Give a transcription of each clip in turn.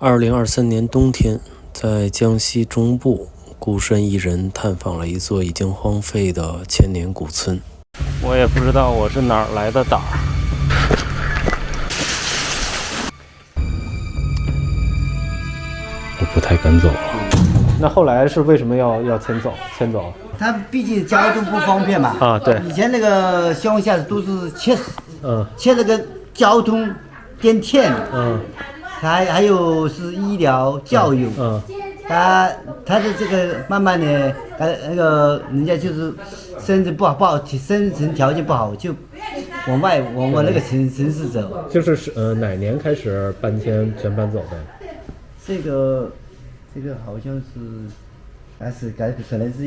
2023年冬天，在江西中部，孤身一人探访了一座已经荒废的千年古村。我也不知道我是哪儿来的胆儿。我不太敢走了。那后来是为什么要迁走？它毕竟交通不方便嘛。啊，对。以前那个乡下都是切那个交通、电线，还有是医疗、教育，他的这个慢慢的，那个人家就是身子不好，生存条件不好，就往那个城市走。就是哪年开始全搬走的？这个好像是，但是可能是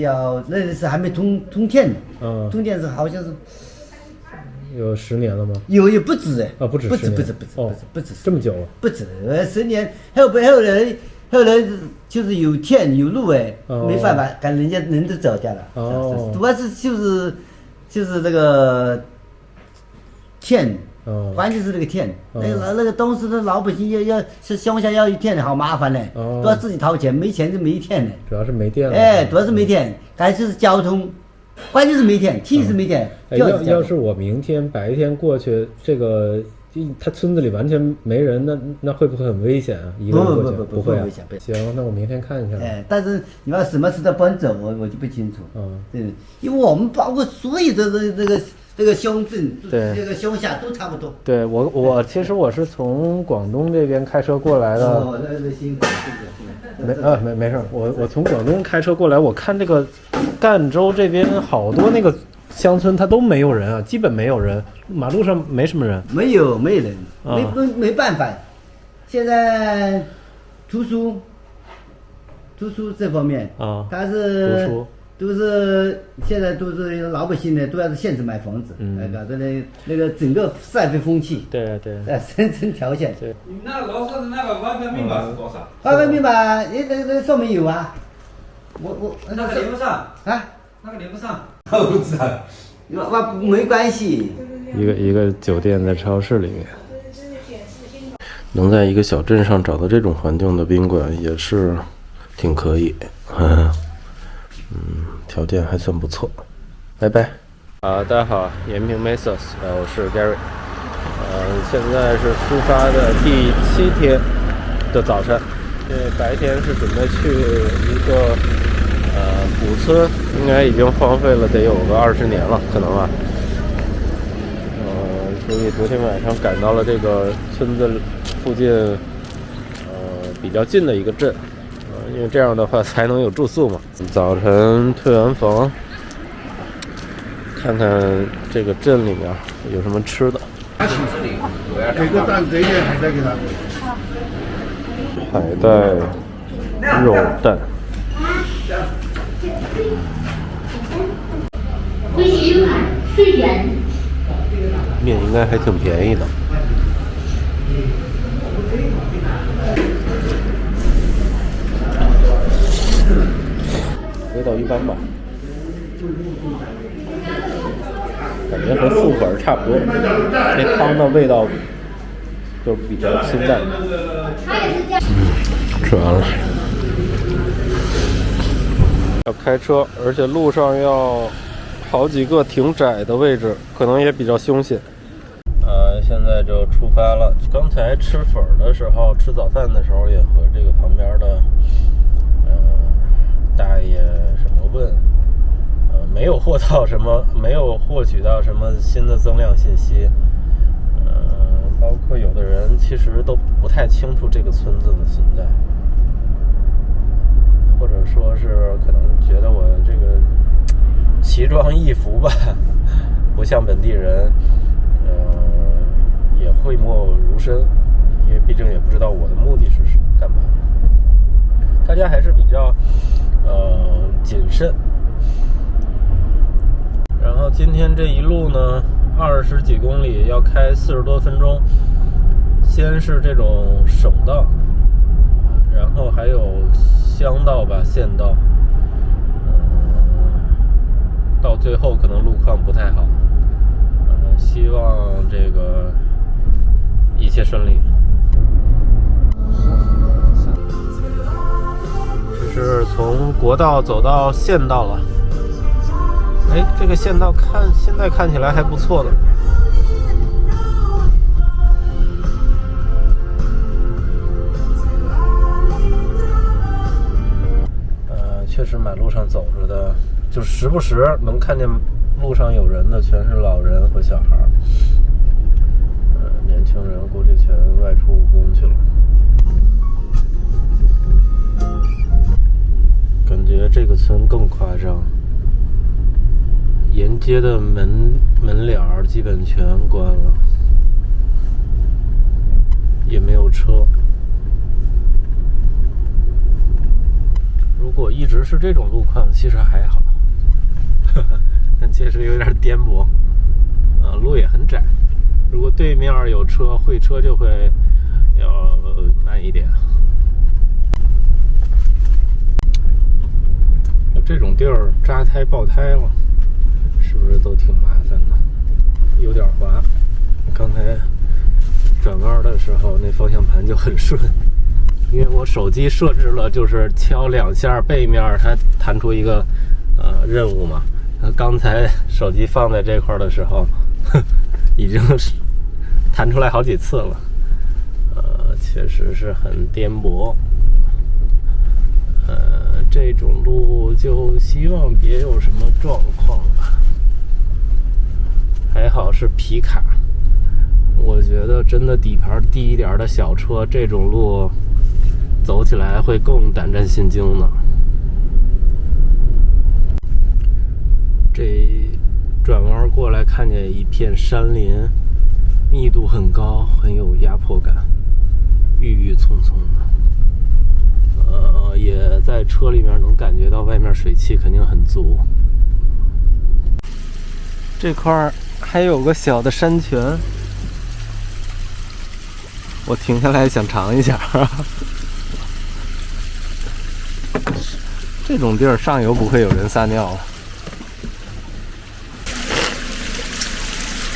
那是还没通电，通电是好像是有10年了吗？有不止哎，不止10年，不止这么久了，不止10年，后来就是有电有路哎，没办法，人家人都走掉了，主要是就是这个电。关键是那个电，那个当时的老百姓要是乡下要一电好麻烦呢，都要自己掏钱，没钱就没电呢。主要是没电了。主要是没电，还就是交通，关键是没电，是没电。要是我明天白天过去，这个他村子里完全没人，那会不会很危险啊？一个人过去不会危险。行，那我明天看一下。但是你要什么时候搬走，我就不清楚。对，因为我们包括所有的这个乡镇，这个乡下都差不多。对，其实我是从广东这边开车过来的。没事，我从广东开车过来，我看这个赣州这边好多那个乡村，它都没有人啊，基本没有人，马路上没什么人。没人，没办法。现在图书这方面它是读书。都是现在都是老百姓呢，都要是限制买房子，搞得那个整个社会风气，对，生存条件。对，你们那个老舍的那个外观密码是多少？外观密码，那上面有啊。我那个连不上啊，那个连不上。不知道。没关系。一个酒店在超市里面，能在一个小镇上找到这种环境的宾馆也是挺可以。条件还算不错。拜拜。大家好，延平 Mesos， 我是 Gary。现在是出发的第7天的早晨。因为白天是准备去一个古村，应该已经荒废了得有个20年了，可能吧。所以昨天晚上赶到了这个村子附近，比较近的一个镇。因为这样的话才能有住宿嘛。早晨退完房，看看这个镇里面有什么吃的。给个蛋，给点海带给他。海带肉蛋。面应该还挺便宜的。味道一般吧，感觉和素粉差不多。这汤的味道就比较清淡。吃完了，要开车，而且路上要好几个挺窄的位置，可能也比较凶险。现在就出发了。刚才吃粉的时候，吃早饭的时候也和这个旁边的大爷什么问，没有获取到什么新的增量信息，包括有的人其实都不太清楚这个村子的存在，或者说是可能觉得我这个奇装异服吧，不像本地人，也讳莫如深，因为毕竟也不知道我的目的是干嘛。大家还是比较谨慎。然后今天这一路呢，20几公里，要开40多分钟。先是这种省道，然后还有乡道吧，县道，到最后可能路况不太好。希望这个一切顺利。是从国道走到县道了。哎，这个县道现在看起来还不错的。确实马路上走着的，就时不时能看见路上有人的，全是老人和小孩。年轻人估计全外出务工去了。感觉这个村更夸张，沿街的门脸基本全关了，也没有车。如果一直是这种路况，其实还好，但确实有点颠簸，路也很窄。如果对面有车，会车就会要慢一点。这种地儿扎胎爆胎了，是不是都挺麻烦的？有点滑。刚才转弯的时候，那方向盘就很顺，因为我手机设置了就是敲2下背面，它弹出一个任务嘛。刚才手机放在这块的时候，已经是弹出来好几次了，确实是很颠簸。这种路就希望别有什么状况吧。还好是皮卡，我觉得真的底盘低一点的小车，这种路走起来会更胆战心惊呢。这转弯过来看见一片山林，密度很高，很有压迫感，郁郁葱葱的。也在车里面能感觉到外面水汽肯定很足。这块还有个小的山泉，我停下来想尝一下。这种地儿上游不会有人撒尿了。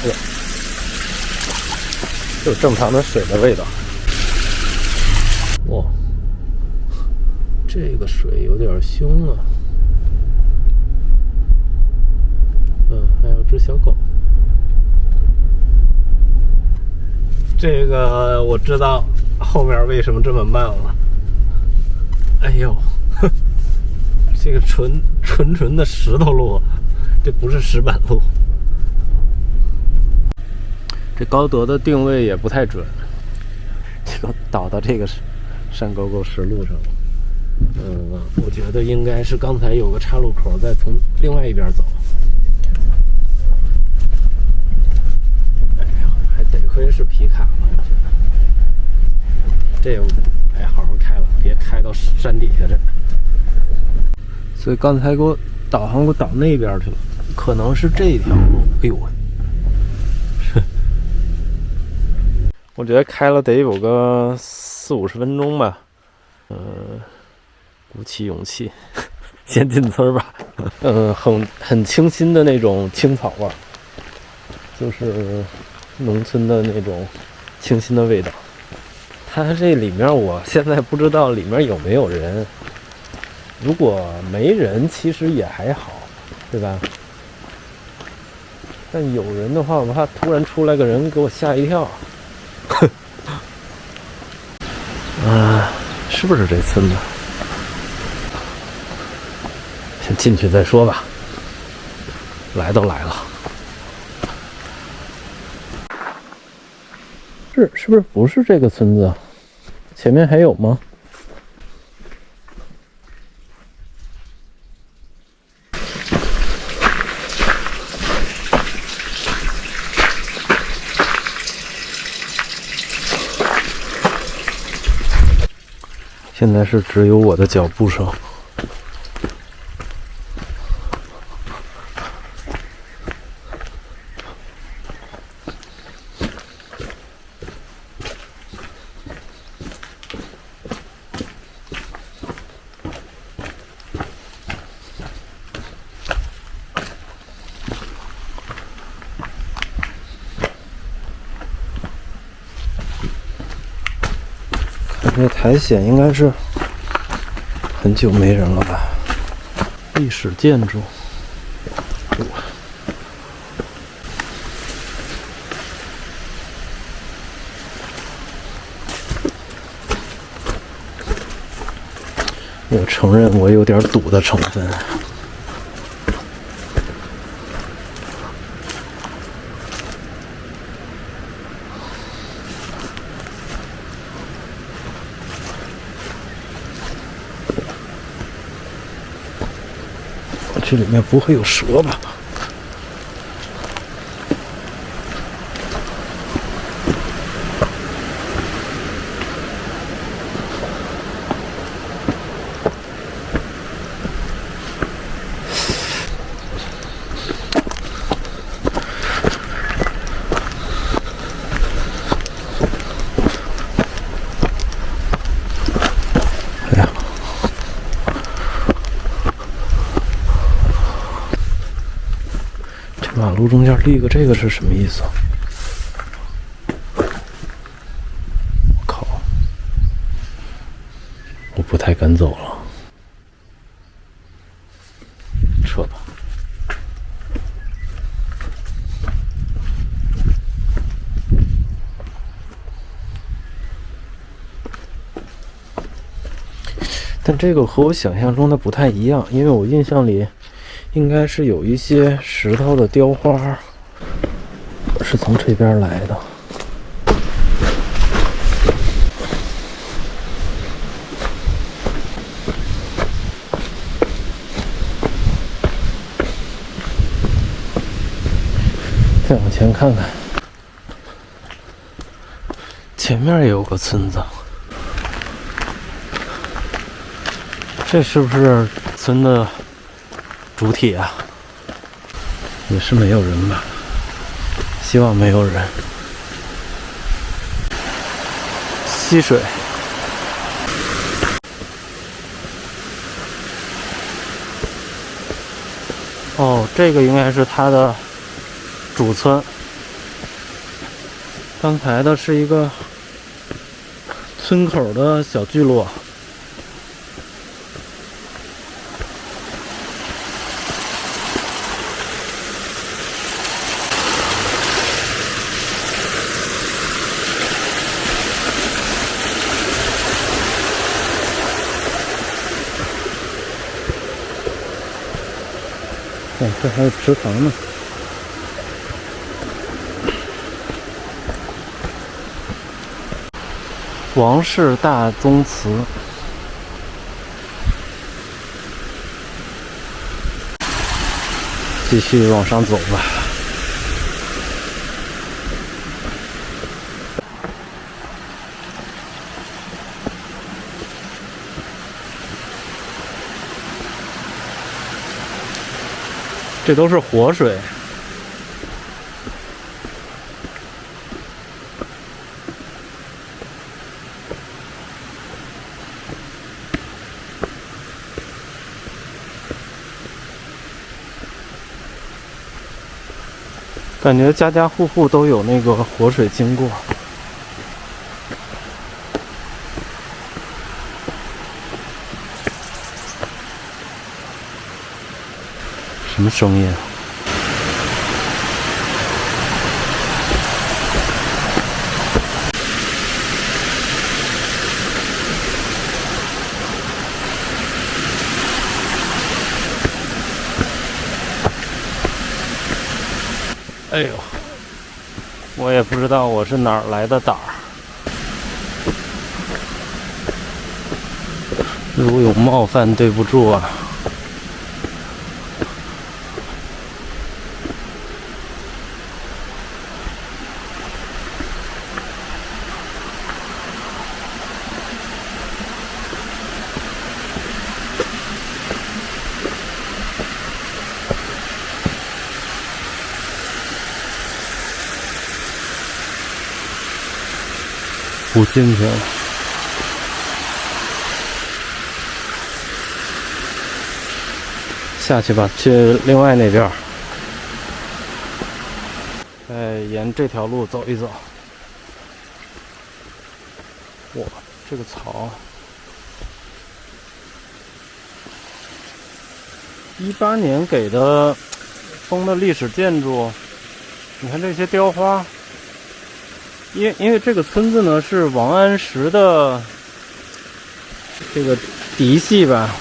哎呀，就正常的水的味道。哇，这个水有点凶啊。还有只小狗。这个我知道后面为什么这么慢了。哎呦，这个纯的石头路，这不是石板路。这高德的定位也不太准，这个倒到这个山沟沟石路上了。我觉得应该是刚才有个岔路口，再从另外一边走。哎呀，还得亏是皮卡了，我觉得这哎好好开了，别开到山底下这。所以刚才导航给我导那边去了，可能是这条路。哎呦，我觉得开了得有个40-50分钟吧。鼓起勇气，先进村吧。很清新的那种青草味儿，就是农村的那种清新的味道。它这里面我现在不知道里面有没有人，如果没人其实也还好，对吧？但有人的话，我怕突然出来个人给我吓一跳。是不是这村子？先进去再说吧。来都来了，是不是不是这个村子？前面还有吗？现在是只有我的脚步声。这苔藓应该是很久没人了吧？历史建筑。我承认我有点赌的成分。这里面不会有蛇吧？马路中间立个这个是什么意思？我靠！我不太敢走了，撤吧。但这个和我想象中的不太一样，因为我印象里应该是有一些石头的雕花，是从这边来的。再往前看看，前面也有个村子。这是不是村的主体啊？也是没有人吧？希望没有人。溪水。哦，这个应该是它的主村。刚才的是一个村口的小聚落。哦，这还有池塘呢。王氏大宗祠。继续往上走吧。这都是活水。感觉家家户户都有那个活水经过。什么声音？哎呦，我也不知道我是哪儿来的胆儿。如有冒犯，对不住啊。不进去了。下去吧，去另外那边。沿这条路走一走。哇，这个草18年给的封的历史建筑，你看这些雕花。因为这个村子呢是王安石的这个嫡系吧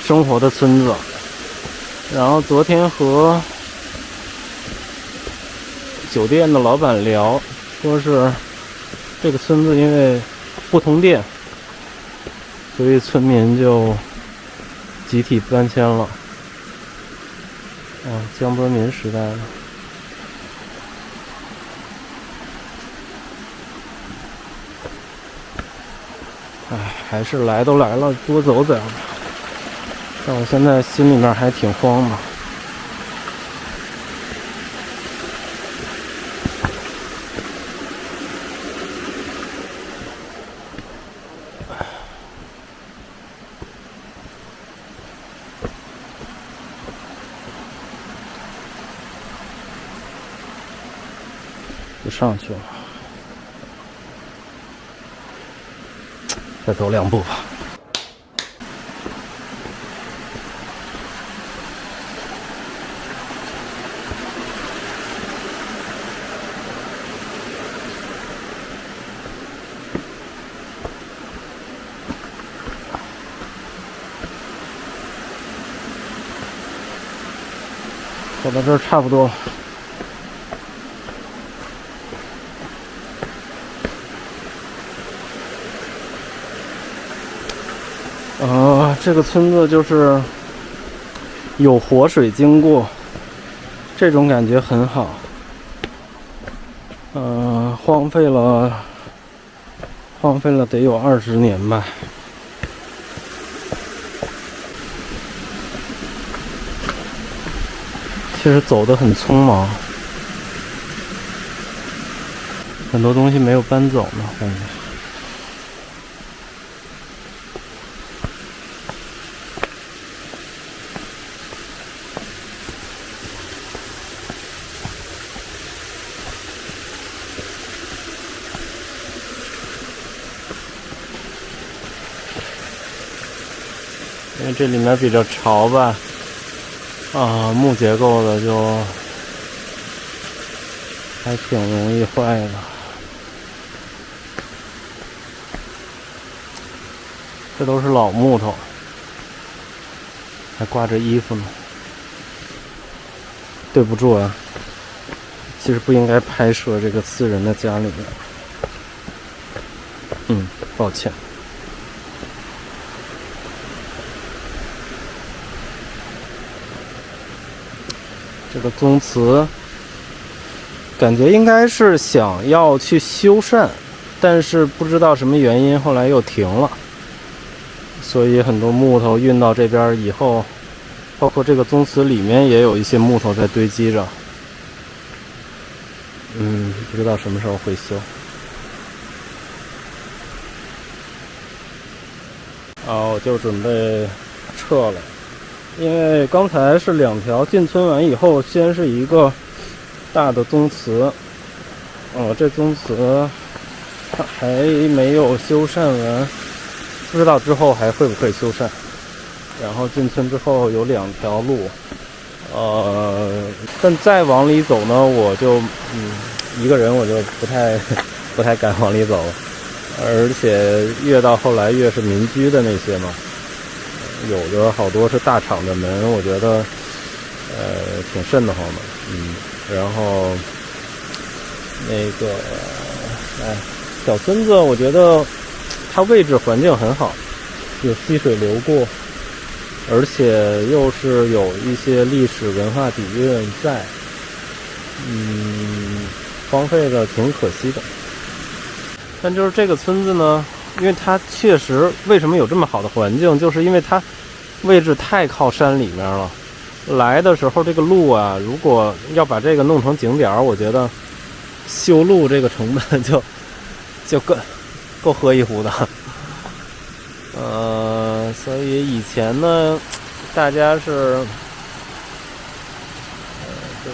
生活的村子，然后昨天和酒店的老板聊，说是这个村子因为不通电，所以村民就集体搬迁了。江泽民时代的。还是来都来了，多走走。但我现在心里面还挺慌的。就上去了。再走2步吧。走到这儿差不多了。这个村子就是有活水经过，这种感觉很好。荒废了得有20年吧。其实走得很匆忙，很多东西没有搬走呢，感觉。因为这里面比较潮吧，木结构的就还挺容易坏的。这都是老木头，还挂着衣服呢。对不住啊，其实不应该拍摄这个私人的家里面。抱歉。这个宗祠感觉应该是想要去修缮，但是不知道什么原因后来又停了，所以很多木头运到这边以后，包括这个宗祠里面也有一些木头在堆积着。不知道什么时候会修。我就准备撤了。因为刚才是2条进村完以后，先是一个大的宗祠，这宗祠它还没有修缮完，不知道之后还会不会修缮。然后进村之后有2条路，但再往里走呢，我就一个人我就不太敢往里走了，而且越到后来越是民居的那些嘛。有的好多是大厂的门，我觉得挺瘆得慌的。然后那个小村子我觉得它位置环境很好，有溪水流过，而且又是有一些历史文化底蕴在，荒废的挺可惜的。但就是这个村子呢，因为它确实为什么有这么好的环境，就是因为它位置太靠山里面了。来的时候这个路啊，如果要把这个弄成景点，我觉得修路这个成本就够喝一壶的。所以以前呢，大家是这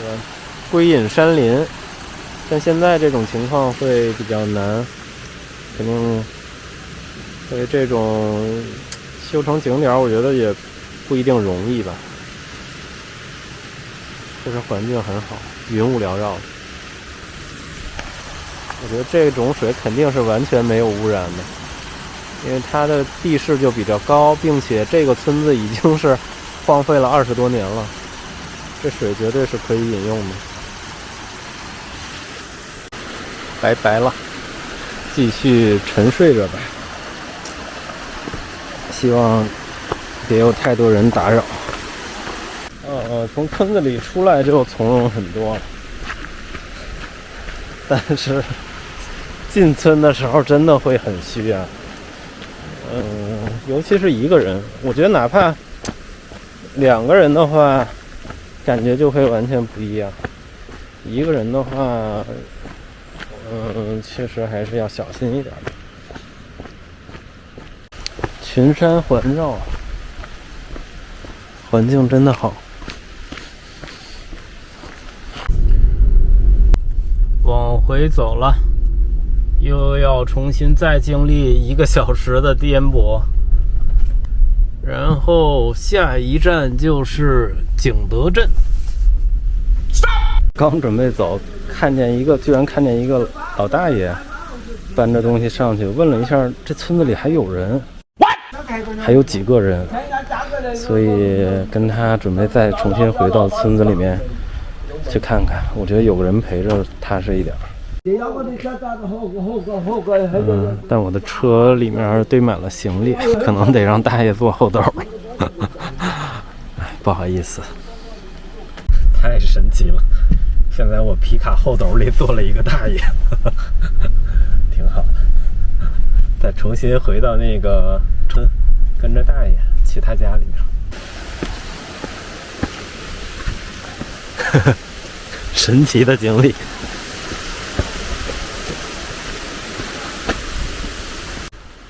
个归隐山林，但现在这种情况会比较难，肯定所以这种修成景点，我觉得也不一定容易吧。确实环境很好，云雾缭绕的。我觉得这种水肯定是完全没有污染的，因为它的地势就比较高，并且这个村子已经是荒废了20多年了，这水绝对是可以饮用的。拜拜了，继续沉睡着吧。希望别有太多人打扰。从村子里出来就从容很多了，但是进村的时候真的会很虚啊。尤其是一个人，我觉得哪怕2个人的话，感觉就会完全不一样。一个人的话，确实还是要小心一点的。群山环绕，环境真的好。往回走了，又要重新再经历1个小时的颠簸，然后下一站就是景德镇。刚准备走，居然看见一个老大爷搬着东西上去，问了一下这村子里还有人，还有几个人，所以跟他准备再重新回到村子里面去看看。我觉得有个人陪着踏实一点。但我的车里面堆满了行李，可能得让大爷坐后兜。不好意思，太神奇了！现在我皮卡后斗里坐了一个大爷，挺好的。再重新回到那个村，跟着大爷去他家里面。神奇的经历。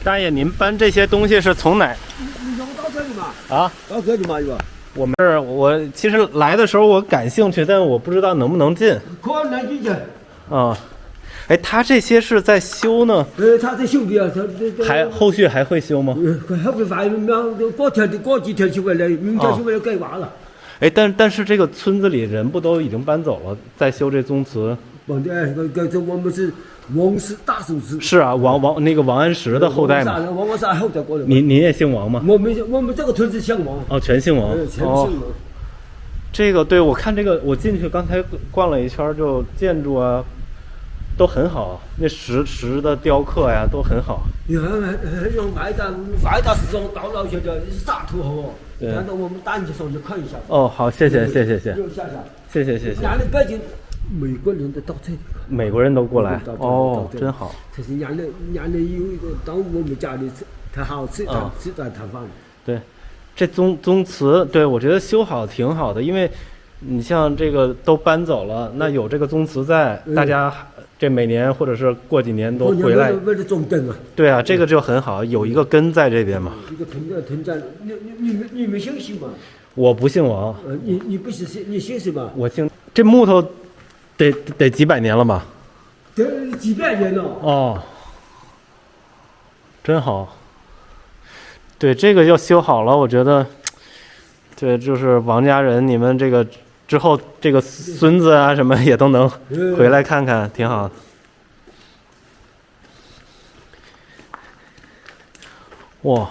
大爷，您搬这些东西是从哪？你到这里嘛？啊？到这里嘛，一个。我其实来的时候我感兴趣，但我不知道能不能进。可能进去。啊，哎，他这些是在修呢？他在修的啊，后续还会修吗？还会发，过几天修回来，明天修回来盖完了。哎，但是这个村子里人不都已经搬走了，在修这宗祠？我们是王氏大宗祠。是啊，王安石的后代嘛。王安石后代过来。您也姓王吗？我们这个村子姓王。哦，全姓王。全姓王。这个对，我看这个，我进去刚才逛了一圈，就建筑啊都很好，那石的雕刻呀都很好。用外大时装到了现在是啥图好哦？对。难道我们带你上去看一下？哦，好，谢谢。谢谢。原来北京美国人都到这里。美国人都过来。哦，真好。这是原来有一个到我们家里特好吃在探访。对，这宗祠，对我觉得修好挺好的，因为你像这个都搬走了，那有这个宗祠在，大家这每年或者是过几年都回来。为了种根啊。对啊，这个就很好，有一个根在这边嘛。一个屯在，你们姓什么？我不姓王。你不是你姓什么？我姓。这木头得几百年了吧？得几百年了。哦，真好。对，这个要修好了，我觉得，对，就是王家人，你们这个之后这个孙子啊什么也都能回来看看，挺好。哇，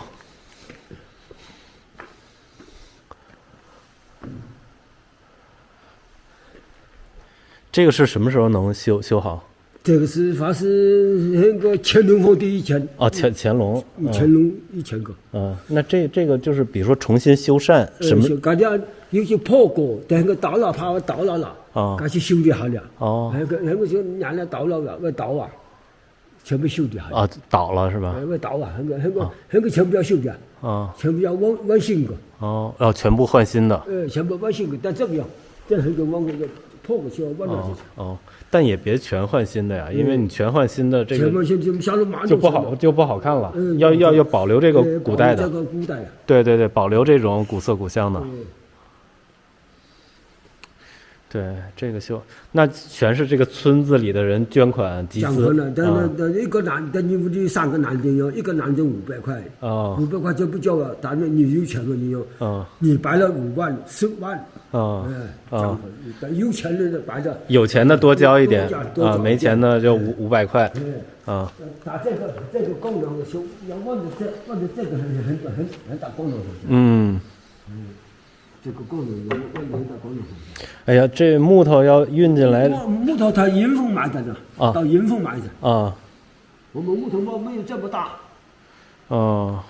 这个是什么时候能修好？这个是发是那个乾隆皇帝以前。哦，乾隆以前个。那这个就是比如说重新修缮什么？感觉有些破过，但那个倒了怕倒了，赶紧修的好了。哦。那个就原来倒了要倒啊，全部修的好。啊，倒了是吧？要倒啊，那个全部要修的。全部要换新的。哦，要全部换新的。全部换新的，但这个样，这那个往那个破过去换了就。但也别全换新的呀，因为你全换新的这个就不好看了。要保留这个古代的。对，保留这种古色古香的。对，这个秀，那全是这个村子里的人捐款集资。那一个男的，你屋里3个男的要，一个男的500块。哦，500块就不交了，但是你有钱了，你要，你摆了5万、10万。有钱的摆的。有钱的多交一点啊，没钱的就500块。啊。他这个功能修，要问的这个很大功能。这个功能有很大功能。哎呀，这木头要运进来。木头它银丰买的呢，到银丰买的。啊。我们木头没有这么大。哦。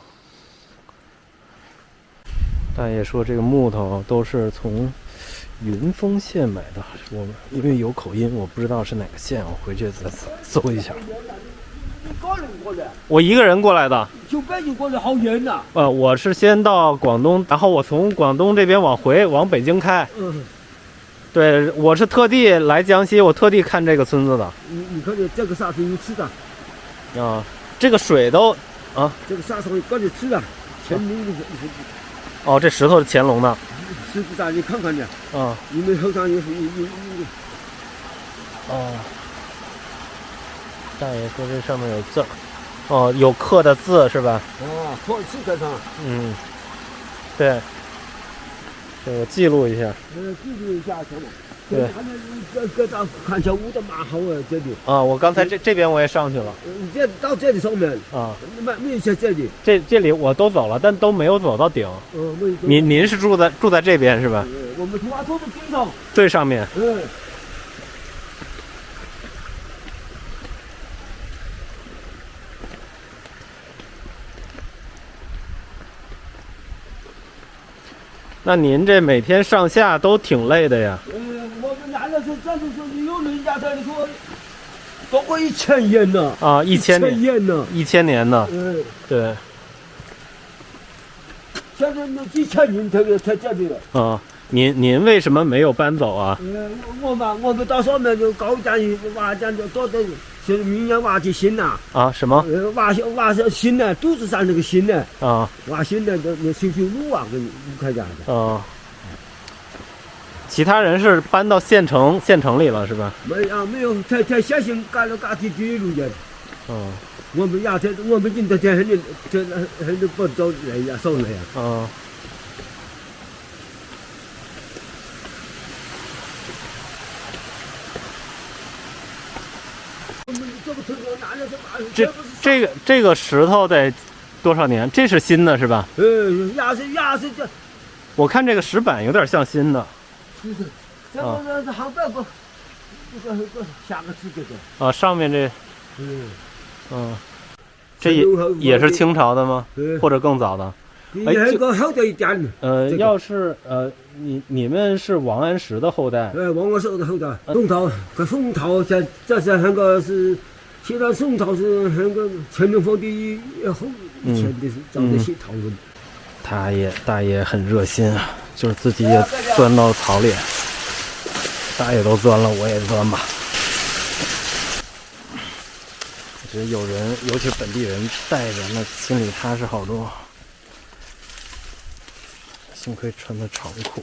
大爷说这个木头都是从云丰县买的，我因为有口音，我不知道是哪个县，我回去再搜一下。我一个人过来的。就北京过来好远呐。我是先到广东，然后我从广东这边往北京开。对，我是特地来江西，我特地看这个村子的。你看这个沙是有吃的。啊，这个水都这个沙是赶紧吃的，乾隆的。哦，这石头是乾隆的。石头上你看看去。你们后上有。哦。大爷说这上面有字。有刻的字是吧？刻字在上。对。对，我记录一下。记录一下，对。这看起来舞的蛮好啊，这里。我刚才这边我也上去了。这到这里上面。没有在这里。这里我都走了，但都没有走到顶。您是住在这边是吧？我们住在顶上。最上面。那您这每天上下都挺累的呀。我们家那是这是有人家在说，多过1000年呢。1000年呢，1000年呢。对。现在那几千年才这里了。您为什么没有搬走啊？我们到上面就高家挖家就多的，就是明年挖起心呐。什么？挖心呢，肚子上那个心呢。挖心呢，那修路啊，给你看家的。其他人是搬到县城里了是吧？没有，在县城干了地路去。我们今天很多不走人呀，送了呀。这个石头得多少年？这是新的是吧？压是这。我看这个石板有点像新的。是。这个好多个，这个下个是这个。上面这。这也是清朝的吗？或者更早的？这个后代一点。要是你们是王安石的后代？王安石的后代。宋朝这是那个是。现在宋朝是那个乾隆皇帝后以前的找的些讨论。大爷很热心啊，就是自己也钻到草里。大爷都钻了，我也钻吧。我觉得有人，尤其本地人带着，那心里踏实好多。幸亏穿的长裤。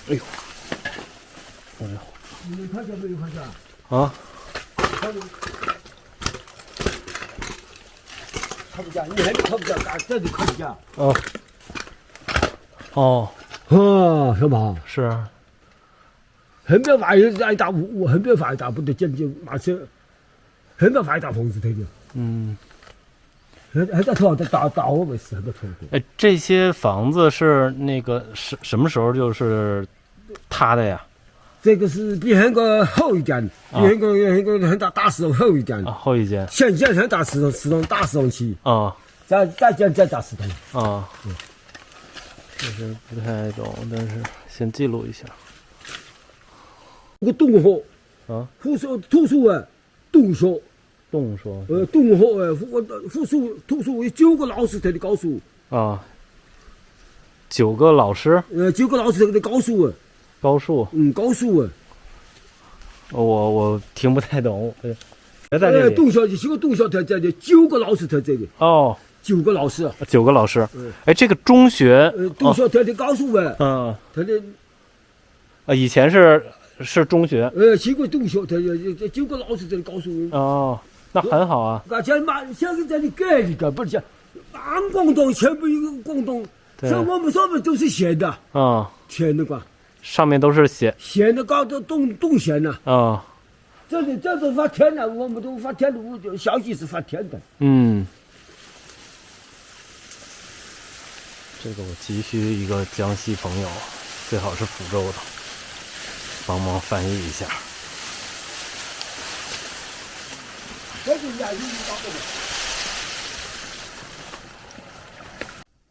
哎呦！你们看见没有看见？看不见，你还看不见，这就看不见。是吧？是。很别发一大屋，很别发一大不得见见马车，很别发一大房子的。还在拖打我没事，还在拖。这些房子是那个什么时候就是塌的呀？这个是比那个厚一点，比那个很大石头厚一点。厚一点。先很大石头大石头起。再大石头。确实不太懂，但是先记录一下。个洞河。土树啊，洞说。洞说，洞河复述图书为9个老师才的高数9个老师，9个老师的高数高数，高数我听不太懂。在这里，洞小的9个洞小才这里，9个老师才这里9个老师，9个老师。哎，这个中学，中学他得告诉我，他的，以前是中学，去过中学，他9个老师在告诉我。哦，那很好啊。现在这里盖的个不是满广东全部一个广东，像我们上面都是咸的啊，甜的吧？上面都是咸的，高的冻咸的啊。这都发甜的，我们都发甜的，小鸡是发甜的。嗯。这个我急需一个江西朋友，最好是福州的，帮忙翻译一下。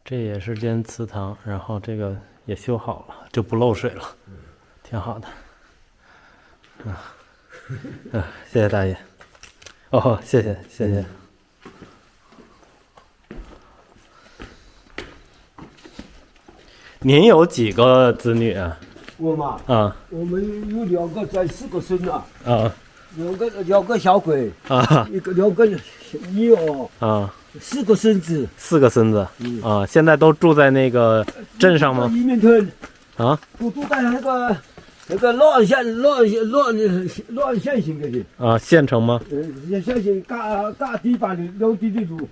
这也是间祠堂，然后这个也修好了，就不漏水了，挺好的。谢谢大爷。哦，谢谢。您有几个子女啊？我嘛，我们有2个在4个孙啊。两个小鬼啊，2个女儿啊，4个孙子。4个孙子啊，现在都住在那个镇上吗？移民村啊，都住在那个洛阳县型的啊，县城吗？县型嘎地板的6地的路。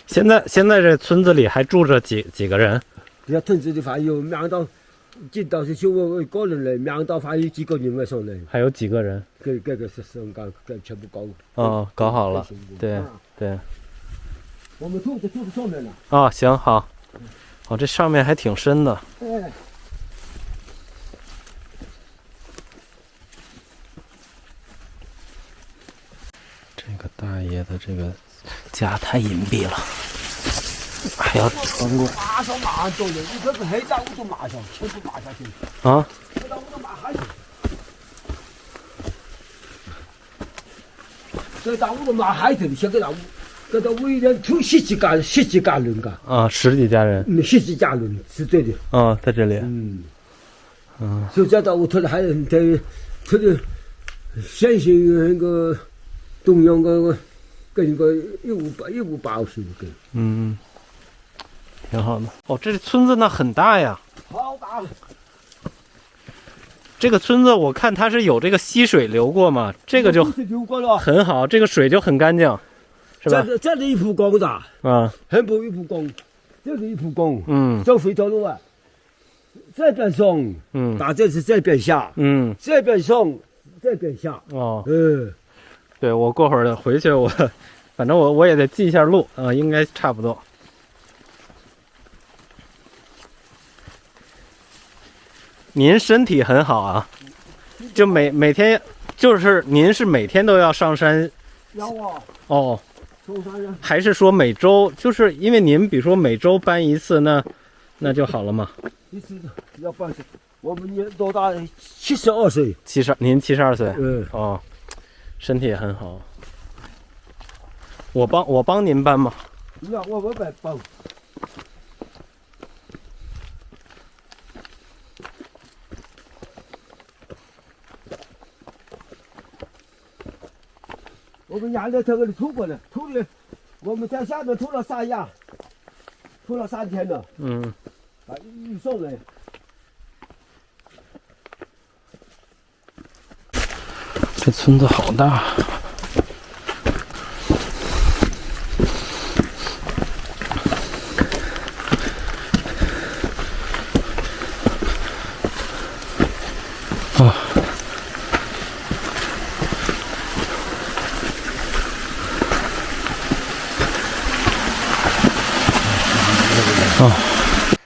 现在这村子里还住着几个人？这村子里还有两到，进到是就我一个人来，两到还有几个人来上来。还有几个人？这个是搞全部搞。搞好了。对。我们住在上面了。啊，行好。这上面还挺深的。这个大爷的这个家太隐蔽了，还要穿过。马上走人，你这个黑大屋都马上，全部马下去。啊？黑大屋都马下去。这大屋都马下去，这个大屋，这个屋里面住十几家人噶。啊，10几家人。10几家人是这里。啊，在这里。所以这大屋它还它的先行那个中央跟个158是个。挺好的。这村子那很大呀。好大。这个村子我看它是有这个溪水流过嘛，这个就很好，这个水就很干净，是吧？这里一蒲公的啊，很多一蒲公，这里一蒲公，走回头路啊，这边上，打这是这边下，这边上，这边下，对，我过会儿回去反正我也得记一下路啊，应该差不多。您身体很好啊，就每天就是您是每天都要上山？要啊。还是说每周？就是因为您比如说每周搬一次，那就好了嘛。一次要搬，我们年多大？72岁。您72岁？身体也很好。我帮您搬吗？要我帮。我们养的这个吐过了，吐的，我们在下面吐了3样，吐了3天了。运送来。这村子好大。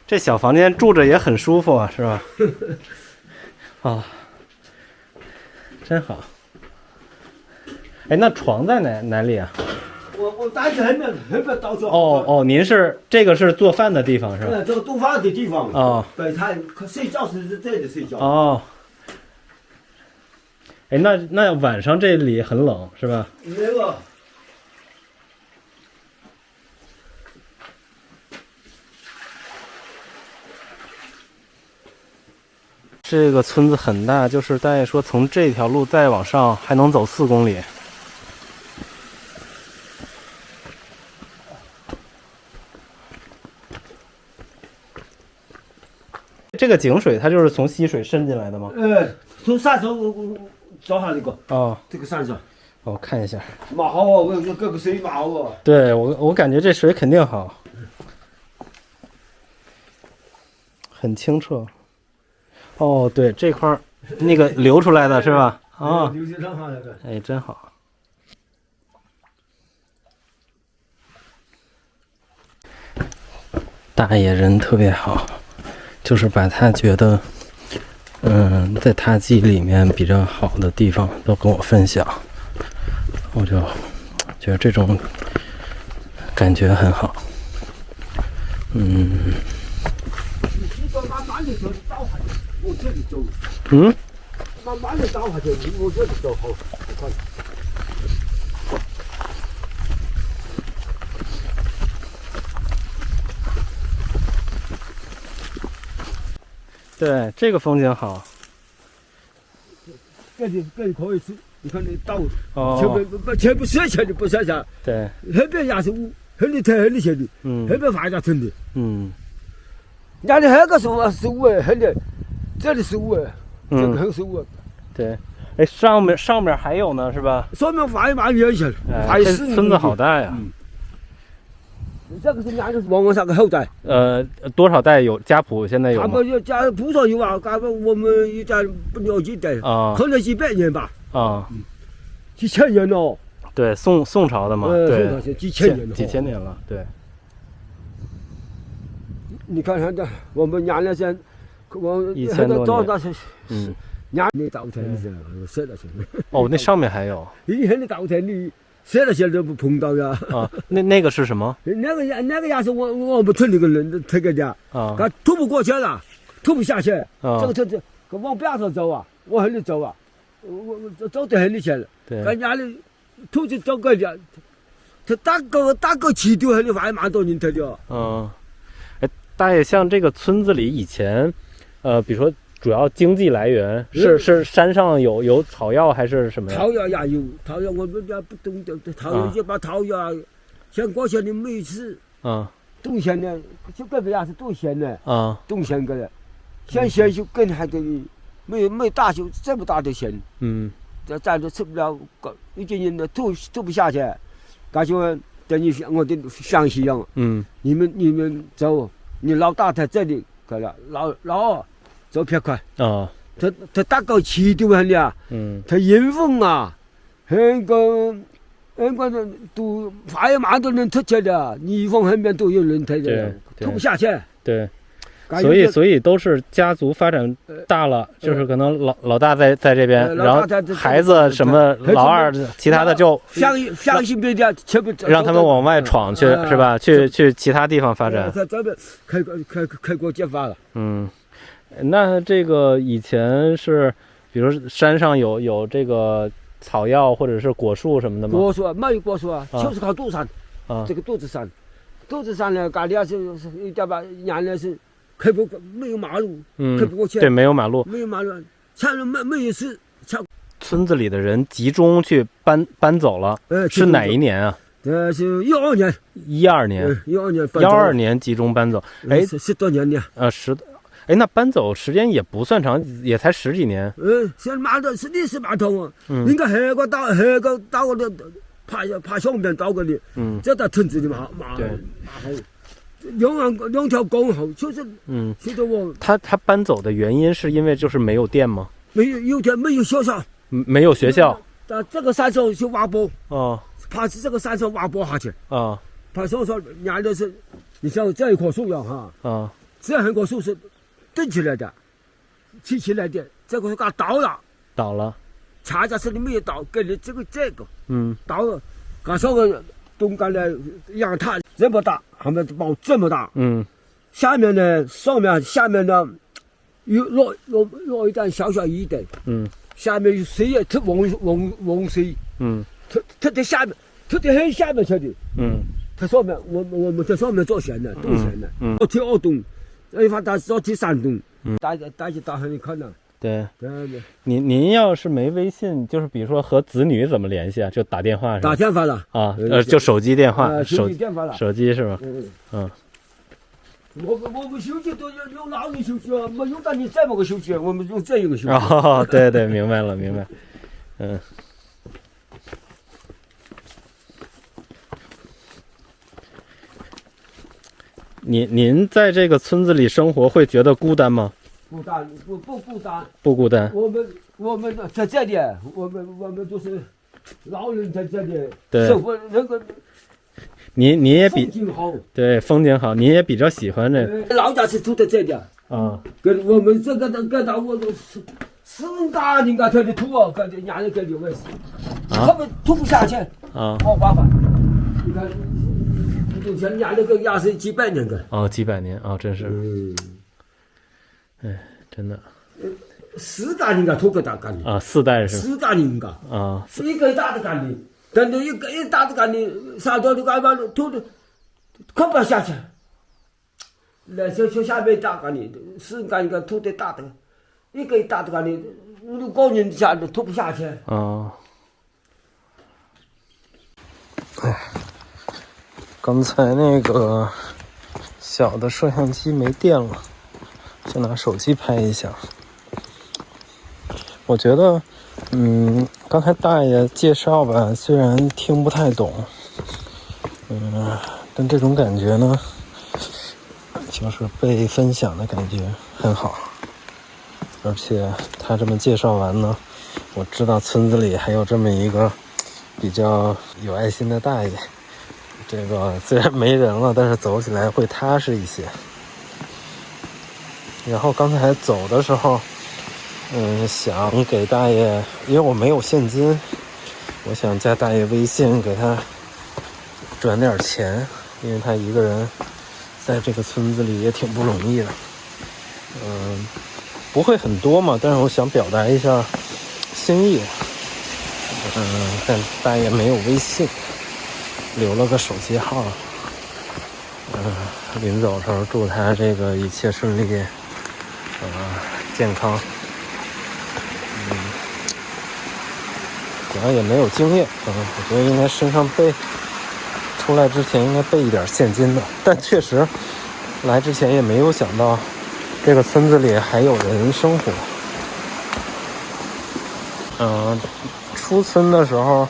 这小房间住着也很舒服啊，是吧？真好。那床在哪里啊？我待着很远到处。您是这个是做饭的地方是吧？这个做饭的地方。北台睡觉是这里睡觉。那晚上这里很冷是吧？没有。这个村子很大，就是大爷说从这条路再往上还能走4公里。这个井水它就是从溪水渗进来的吗？从山上找下那个。哦，这个山上。我看一下。蛮好哦，这个水蛮好哦。对我感觉这水肯定好，很清澈。哦，对，这块儿那个流出来的是吧？啊，流水真好那个。哎，真好。大爷人特别好，就是把他觉得，在他记忆里面比较好的地方都跟我分享，我就觉得这种感觉很好。慢慢的倒下去，我这里走好，看。对，这个风景好。这里可以吃，你看你倒，哦，全部舍下的不舍下。对，那边也是五，那里头那里些的，那边发家村的。那里那个是15哎，那里这里15哎，这个很15哎。对，哎，上面还有呢，是吧？上面发一远些，发这村子好大呀。这个是两个王上个后代。多少代有家谱？现在有吗？他们有家不少有啊，咱们我们一家不了解的啊，可能几百年吧。啊，几千年了。对，宋朝的嘛。对，宋朝几千年了。几千年了，对。你看现在我们原来是，我1000多年。年那稻田里是塞了些。哦，那上面还有。以前的稻田里。塞了些都不碰到呀！啊，那个是什么？那个也是我们村里个人推给的啊，他拖不过去了，拖不下去。这个往边上走啊，往那里走啊，我走到那里去了。对，人家里拖就走过去，他打个气丢那里还蛮多人头的。哎，大爷，像这个村子里以前，比如说。主要经济来源是山上有草药还是什么呀？草药也有，草药我们家不懂的，草药就把草药，像过去的梅子，冬咸的，就隔壁也是冬咸的，冬咸个的，像咸就更还得没大就这么大的咸，这咱都吃不了，有些人呢吐不下去，感觉等于我的湘西一样，你们走，你老大在这里，可了老二。走偏快啊！他打个气丢很的，他迎风啊，那个都发也蛮多人推起的，逆风横边都有人推的，推不下去。对，所以都是家族发展大了，就是可能老大在这边，然后孩子什么老二，其他的就相信别的全部让他们往外闯去，是吧？去其他地方发展。在这边开国揭发了。那这个以前是，比如山上有这个草药或者是果树什么的吗？果树没有果树啊，就是靠肚山，这个肚子山呢，家里是一点吧，原来是开不过，没有马路，开不过去。对，没有马路，前面没有事。村子里的人集中去搬走了，是哪一年啊？是12年。12年。12年集中搬走，哎，10多年的。哎，那搬走时间也不算长，也才10几年。现马的是历史码头啊，应该那个打我的爬上边倒过的，这到屯子里嘛好。两条公路就是，现在他搬走的原因是因为就是没有电吗？有电，没有学校。没有学校。在这个山上去挖坡。爬这个山上挖坡下去。爬上原来是，你像这一棵树样哈。这一棵树是。蹬起来的，起来的，这个是给倒了，恰恰是你没有倒，给你这个，倒了，刚上个东干的阳台这么大，后面包这么大，下面呢，下面呢，有落一点小雨的，下面有水也特旺水，它在下面，它在很下面去的，它上面我们在上面做咸的，种咸的，跳动。一发到早去山东，打去大汉你看呢。对，您要是没微信，就是比如说和子女怎么联系啊？就打电话是吧？打电话了啊，就手机电话，手机电话了，手机是吧？嗯。我们手机都有老人手机啊，没有到你这么个手机，我们用这一个手机。哦，对对，明白了，明白。嗯。您在这个村子里生活会觉得孤单吗？不单不孤单，不孤单。我们在这里，我们都是老人在这里，对，生活那个。你也比风景好，对风景好，你也比较喜欢这个。老家是住在这里啊，跟我们这个我都4大人家这里土啊，跟伢人跟6位，他们吐不下去啊，好麻烦。你看，以前伢人跟伢是几百年的。哦，几百年啊，真是。哎，真的。4大人家吐个大干的啊，4代是。4大人家啊，一个大的干的。但是一大的干的，上头的干嘛土的，可不下去。那就下面大干的，4干一个土的大的，一个大的干的，5、6高人下的吐不下去。啊。哎，刚才那个小的摄像机没电了，就拿手机拍一下。我觉得。刚才大爷介绍吧，虽然听不太懂，但这种感觉呢，就是被分享的感觉很好。而且他这么介绍完呢，我知道村子里还有这么一个比较有爱心的大爷，这个虽然没人了，但是走起来会踏实一些。然后刚才走的时候。想给大爷，因为我没有现金，我想加大爷微信给他转点钱，因为他一个人在这个村子里也挺不容易的。不会很多嘛，但是我想表达一下心意。但大爷没有微信，留了个手机号。临走的时候祝他这个一切顺利，健康。主要也没有经验，我觉得应该身上出来之前应该备一点现金的，但确实来之前也没有想到这个村子里还有人生活。出村的时候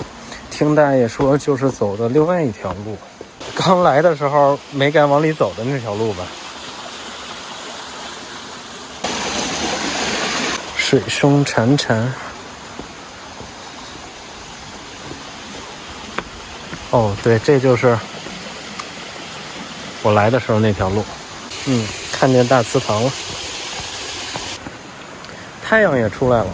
听大爷说就是走的另外一条路，刚来的时候没敢往里走的那条路吧。水声潺潺。哦，对，这就是我来的时候那条路。看见大祠堂了，太阳也出来了。